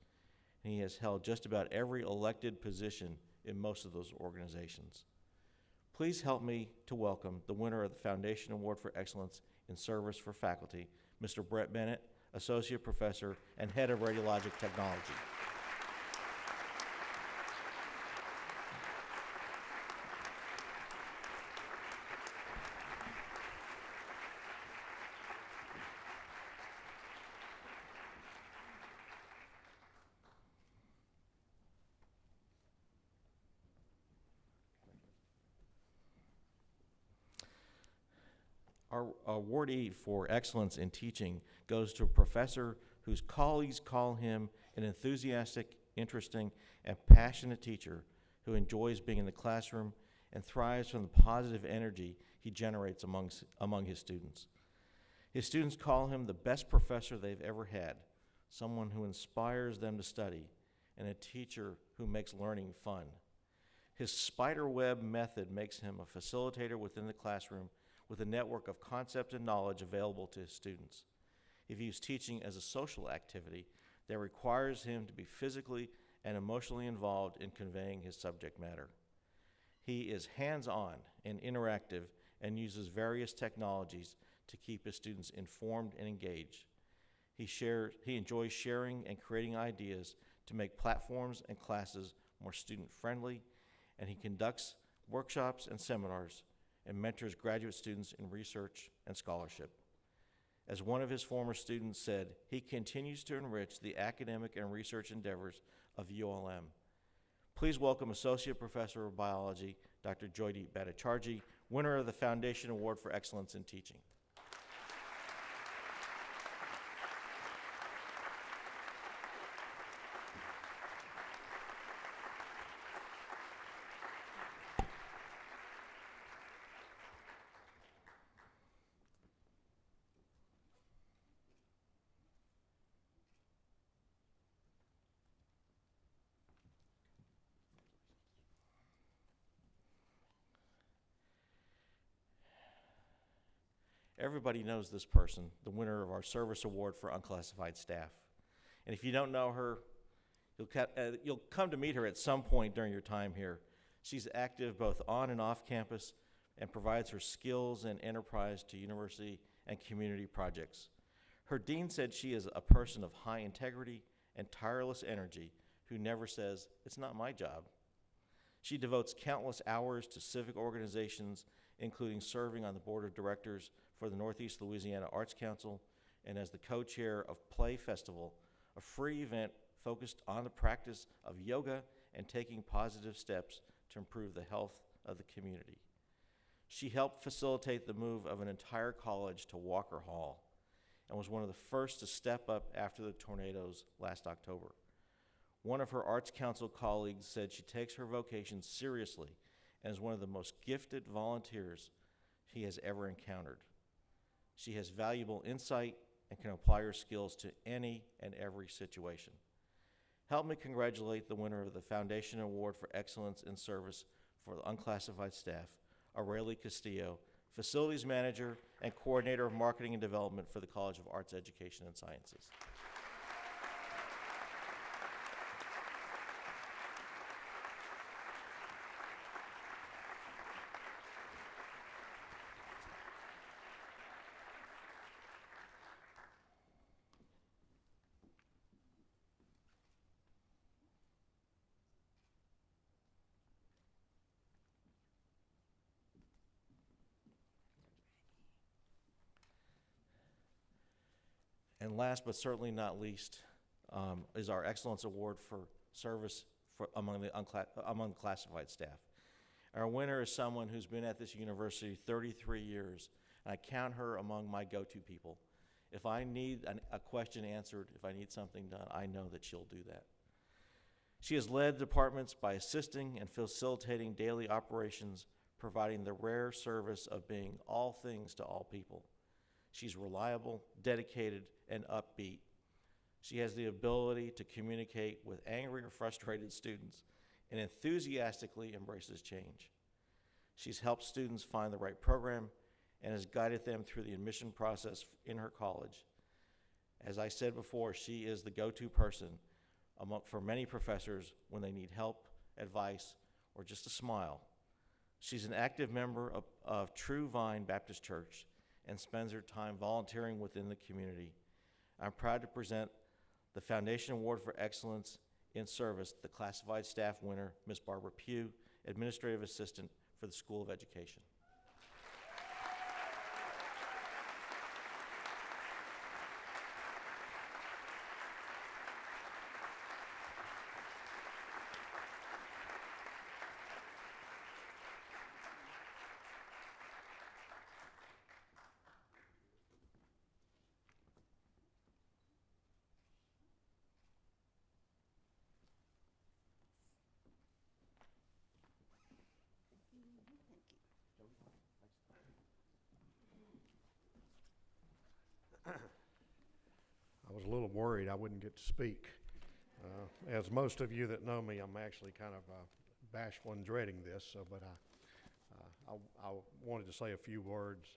and he has held just about every elected position in most of those organizations. Please help me to welcome the winner of the Foundation Award for Excellence in Service for Faculty, Mr. Brett Bennett, Associate Professor and Head of Radiologic Technology. Our awardee for excellence in teaching goes to a professor whose colleagues call him an enthusiastic, interesting, and passionate teacher who enjoys being in the classroom and thrives from the positive energy he generates among his students. His students call him the best professor they've ever had, someone who inspires them to study, and a teacher who makes learning fun. His spiderweb method makes him a facilitator within the classroom with a network of concepts and knowledge available to his students. He views teaching as a social activity that requires him to be physically and emotionally involved in conveying his subject matter. He is hands-on and interactive and uses various technologies to keep his students informed and engaged. He enjoys sharing and creating ideas to make platforms and classes more student-friendly, and he conducts workshops and seminars and mentors graduate students in research and scholarship. As one of his former students said, he continues to enrich the academic and research endeavors of ULM. Please welcome Associate Professor of Biology, Dr. Joydeep Bhattacharjee, winner of the Foundation Award for Excellence in Teaching. Everybody knows this person, the winner of our Service Award for Unclassified Staff. And if you don't know her, you'll come to meet her at some point during your time here. She's active both on and off campus and provides her skills and enterprise to university and community projects. Her dean said she is a person of high integrity and tireless energy who never says, "It's not my job." She devotes countless hours to civic organizations, including serving on the board of directors for the Northeast Louisiana Arts Council and as the co-chair of Play Festival, a free event focused on the practice of yoga and taking positive steps to improve the health of the community. She helped facilitate the move of an entire college to Walker Hall and was one of the first to step up after the tornadoes last October. One of her Arts Council colleagues said she takes her vocation seriously and is one of the most gifted volunteers he has ever encountered. She has valuable insight and can apply her skills to any and every situation. Help me congratulate the winner of the Foundation Award for Excellence in Service for the Unclassified Staff, Aurelie Castillo, Facilities Manager and Coordinator of Marketing and Development for the College of Arts, Education, and Sciences. And last but certainly not least is our Excellence Award for Service among the classified staff. Our winner is someone who's been at this university 33 years, and I count her among my go-to people. If I need a question answered, if I need something done, I know that she'll do that. She has led departments by assisting and facilitating daily operations, providing the rare service of being all things to all people. She's reliable, dedicated, and upbeat. She has the ability to communicate with angry or frustrated students and enthusiastically embraces change. She's helped students find the right program and has guided them through the admission process in her college. As I said before, she is the go-to person for many professors when they need help, advice, or just a smile. She's an active member of True Vine Baptist Church and spends her time volunteering within the community. I'm proud to present the Foundation Award for Excellence in Service, the classified staff winner, Ms. Barbara Pugh, Administrative Assistant for the School of Education. I was a little worried I wouldn't get to speak. As most of you that know me, I'm actually kind of bashful and dreading this, but I wanted to say a few words.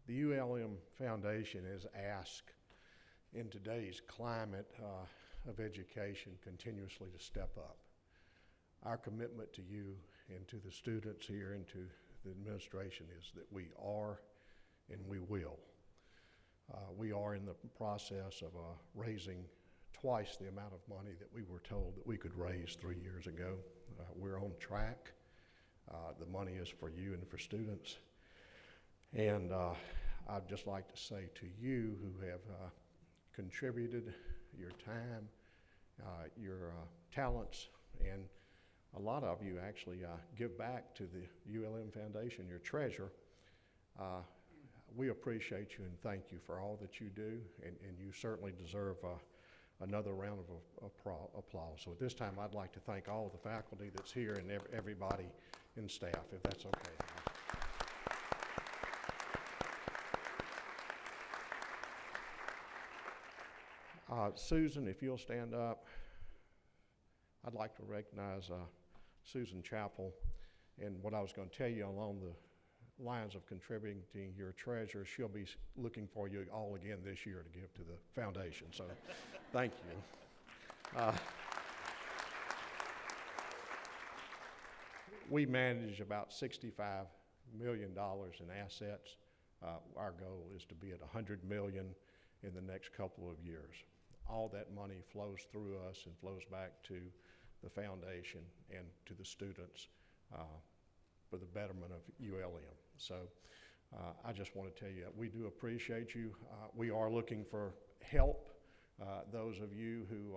The ULM Foundation is asked in today's climate of education continuously to step up. Our commitment to you and to the students here and to the administration is that we are and we will. We are in the process of raising twice the amount of money that we were told that we could raise 3 years ago. We're on track. The money is for you and for students. And I'd just like to say to you who have contributed your time, your talents, and a lot of you actually give back to the ULM Foundation, your treasure. We appreciate you and thank you for all that you do, and you certainly deserve another round of applause. So at this time, I'd like to thank all of the faculty that's here and everybody in staff, if that's okay. Susan, if you'll stand up, I'd like to recognize Susan Chappell, and what I was going to tell you along the lines of contributing to your treasure, she'll be looking for you all again this year to give to the foundation, so thank you. We manage about $65 million in assets. Our goal is to be at $100 million in the next couple of years. All that money flows through us and flows back to the foundation and to the students for the betterment of ULM. So I just want to tell you, we do appreciate you. We are looking for help. Those of you who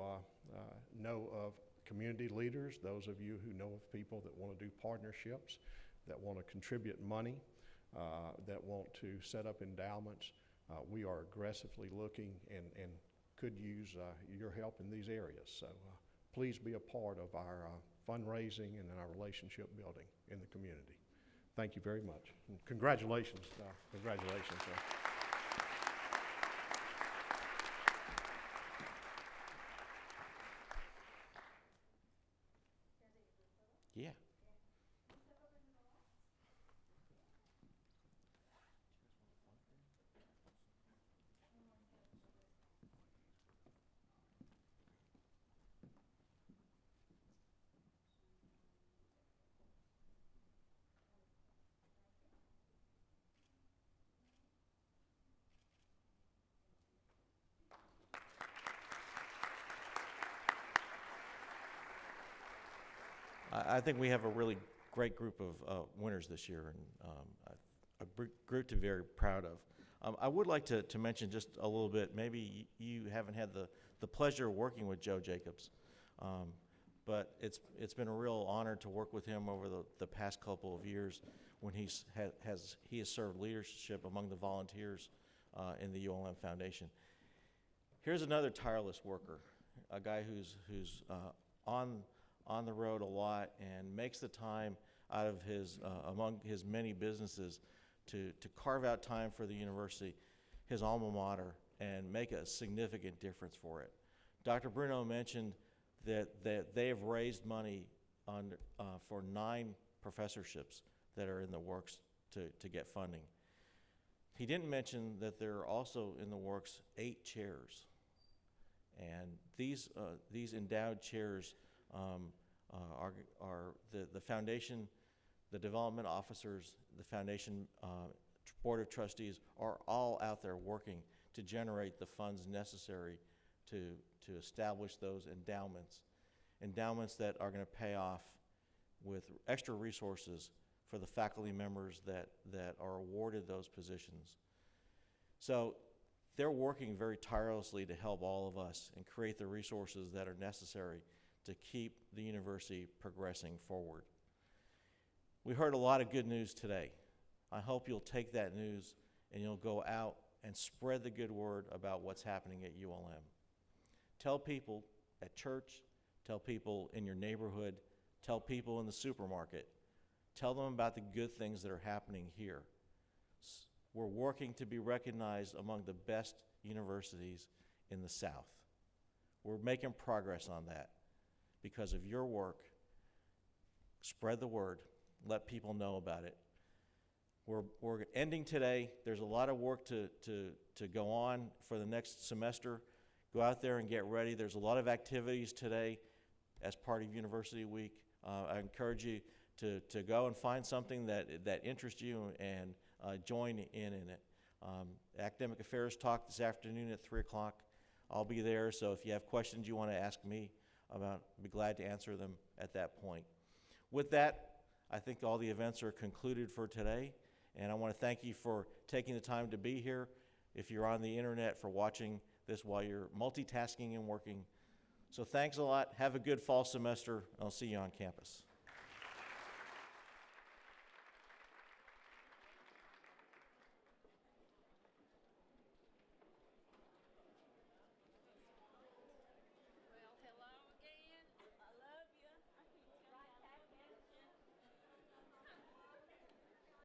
know of community leaders, those of you who know of people that want to do partnerships, that want to contribute money, that want to set up endowments, we are aggressively looking and could use your help in these areas. So please be a part of our fundraising and our relationship building in the community. Thank you very much. And congratulations. Congratulations. Yeah. I think we have a really great group of winners this year, and a group to be very proud of. I would like to mention just a little bit, maybe you haven't had the pleasure of working with Joe Jacobs, but it's been a real honor to work with him over the past couple of years when he has served leadership among the volunteers in the ULM Foundation. Here's another tireless worker, a guy who's on the road a lot and makes the time out of his, among his many businesses to carve out time for the university, his alma mater, and make a significant difference for it. Dr. Bruno mentioned that they have raised money for 9 professorships that are in the works to get funding. He didn't mention that there are also in the works 8 chairs. And these endowed chairs are the foundation, the development officers, the foundation board of trustees are all out there working to generate the funds necessary to establish those endowments that are going to pay off with extra resources for the faculty members that are awarded those positions. So they're working very tirelessly to help all of us and create the resources that are necessary to keep the university progressing forward. We heard a lot of good news today. I hope you'll take that news and you'll go out and spread the good word about what's happening at ULM. Tell people at church, tell people in your neighborhood, tell people in the supermarket. Tell them about the good things that are happening here. We're working to be recognized among the best universities in the South. We're making progress on that because of your work. Spread the word. Let people know about it. We're ending today. There's a lot of work to go on for the next semester. Go out there and get ready. There's a lot of activities today as part of University Week. I encourage you to go and find something that interests you and join in it. Academic Affairs talk this afternoon at 3 o'clock. I'll be there, so if you have questions you want to ask me about, I'll be glad to answer them at that point. With that, I think all the events are concluded for today, and I want to thank you for taking the time to be here. If you're on the internet, for watching this while you're multitasking and working. So thanks a lot. Have a good fall semester. I'll see you on campus.